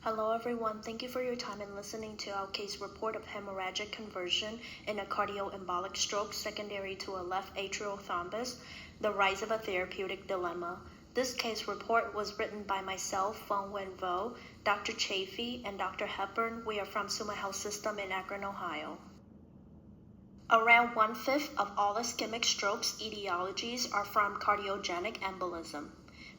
Hello everyone, thank you for your time in listening to our case report of hemorrhagic conversion in a cardioembolic stroke secondary to a left atrial thrombus, the rise of a therapeutic dilemma. This case report was written by myself, Feng Wen Vo, Dr. Chafee, and Dr. Hepburn. We are from Summa Health System in Akron, Ohio. Around 1/5 of all ischemic strokes etiologies are from cardiogenic embolism.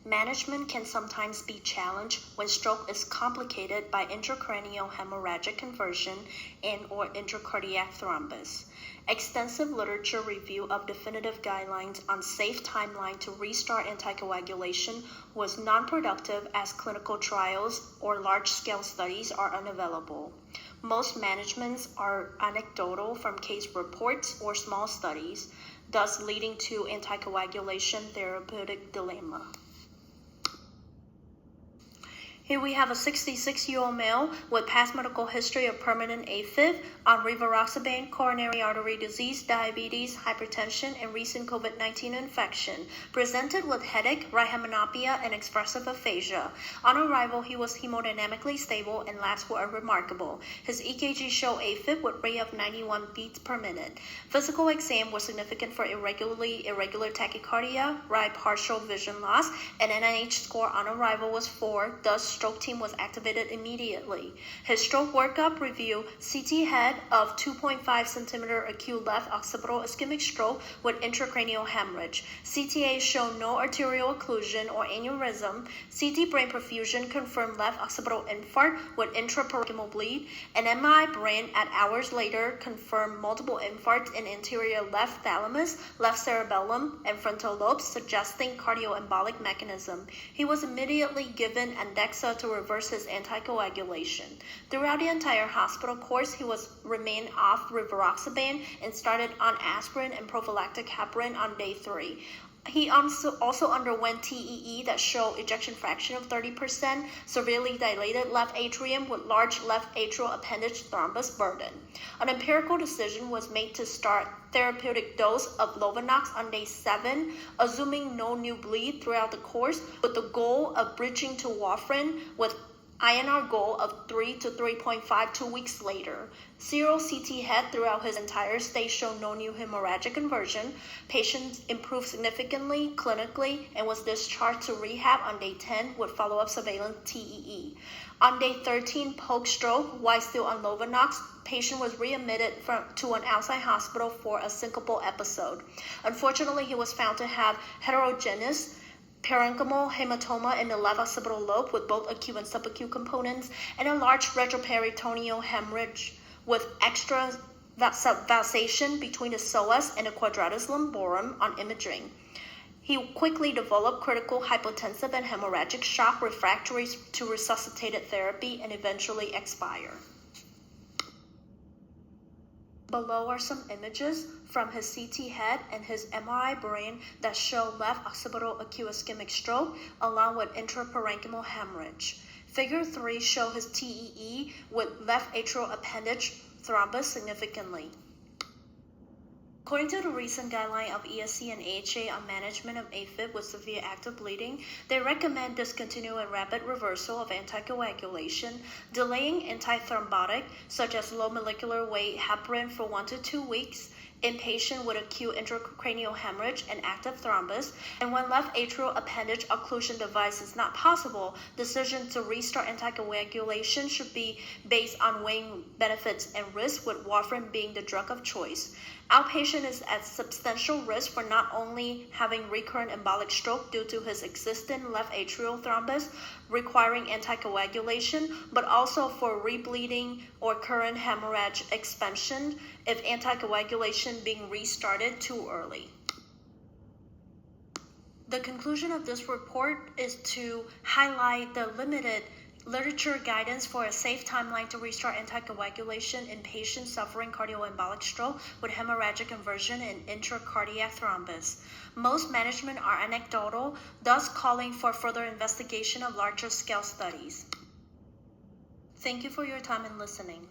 Management can sometimes be challenged when stroke is complicated by intracranial hemorrhagic conversion and/or intracardiac thrombus. Extensive literature review of definitive guidelines on safe timeline to restart anticoagulation was non-productive as clinical trials or large-scale studies are unavailable. Most managements are anecdotal from case reports or small studies, thus leading to anticoagulation therapeutic dilemma. Here we have a 66-year-old male with past medical history of permanent AFib on rivaroxaban, coronary artery disease, diabetes, hypertension, and recent COVID-19 infection. Presented with headache, right hemianopia, and expressive aphasia. On arrival, he was hemodynamically stable and labs were remarkable. His EKG showed AFib with rate of 91 beats per minute. Physical exam was significant for irregular tachycardia, right partial vision loss, and NIH score on arrival was 4, thus stroke team was activated immediately. His stroke workup review: CT head of 2.5 centimeter acute left occipital ischemic stroke with intracranial hemorrhage. CTA showed no arterial occlusion or aneurysm. CT brain perfusion confirmed left occipital infarct with intraparenchymal bleed. An MRI brain at hours later confirmed multiple infarcts in anterior left thalamus, left cerebellum, and frontal lobes, suggesting cardioembolic mechanism. He was immediately given Andexa to reverse his anticoagulation. Throughout the entire hospital course, he remained off rivaroxaban and started on aspirin and prophylactic heparin on day 3. He also underwent TEE that showed ejection fraction of 30%, severely dilated left atrium with large left atrial appendage thrombus burden. An empirical decision was made to start therapeutic dose of Lovenox on day 7, assuming no new bleed throughout the course, with the goal of bridging to warfarin with INR goal of 3 to 3.5 2 weeks later. Serial CT head throughout his entire stay showed no new hemorrhagic conversion. Patient improved significantly clinically and was discharged to rehab on day 10 with follow-up surveillance TEE. On day 13, post-stroke, while still on Lovenox, patient was readmitted to an outside hospital for a syncopal episode. Unfortunately, he was found to have heterogeneous parenchymal hematoma in the left occipital lobe with both acute and subacute components, and a large retroperitoneal hemorrhage with extra valsation between the psoas and the quadratus lumborum on imaging. He quickly developed critical hypotensive and hemorrhagic shock refractory to resuscitated therapy and eventually expired. Below are some images from his CT head and his MRI brain that show left occipital acute ischemic stroke along with intraparenchymal hemorrhage. Figure 3 show his TEE with left atrial appendage thrombus significantly. According to the recent guideline of ESC and AHA on management of AFib with severe active bleeding, they recommend discontinuing rapid reversal of anticoagulation, delaying antithrombotic such as low molecular weight heparin for 1 to 2 weeks, in patient with acute intracranial hemorrhage and active thrombus, and when left atrial appendage occlusion device is not possible, decision to restart anticoagulation should be based on weighing benefits and risks, with warfarin being the drug of choice. Outpatient is at substantial risk for not only having recurrent embolic stroke due to his existing left atrial thrombus requiring anticoagulation, but also for rebleeding or current hemorrhage expansion if anticoagulation being restarted too early. The conclusion of this report is to highlight the limited literature guidance for a safe timeline to restart anticoagulation in patients suffering cardioembolic stroke with hemorrhagic conversion and intracardiac thrombus. Most management are anecdotal, thus calling for further investigation of larger scale studies. Thank you for your time and listening.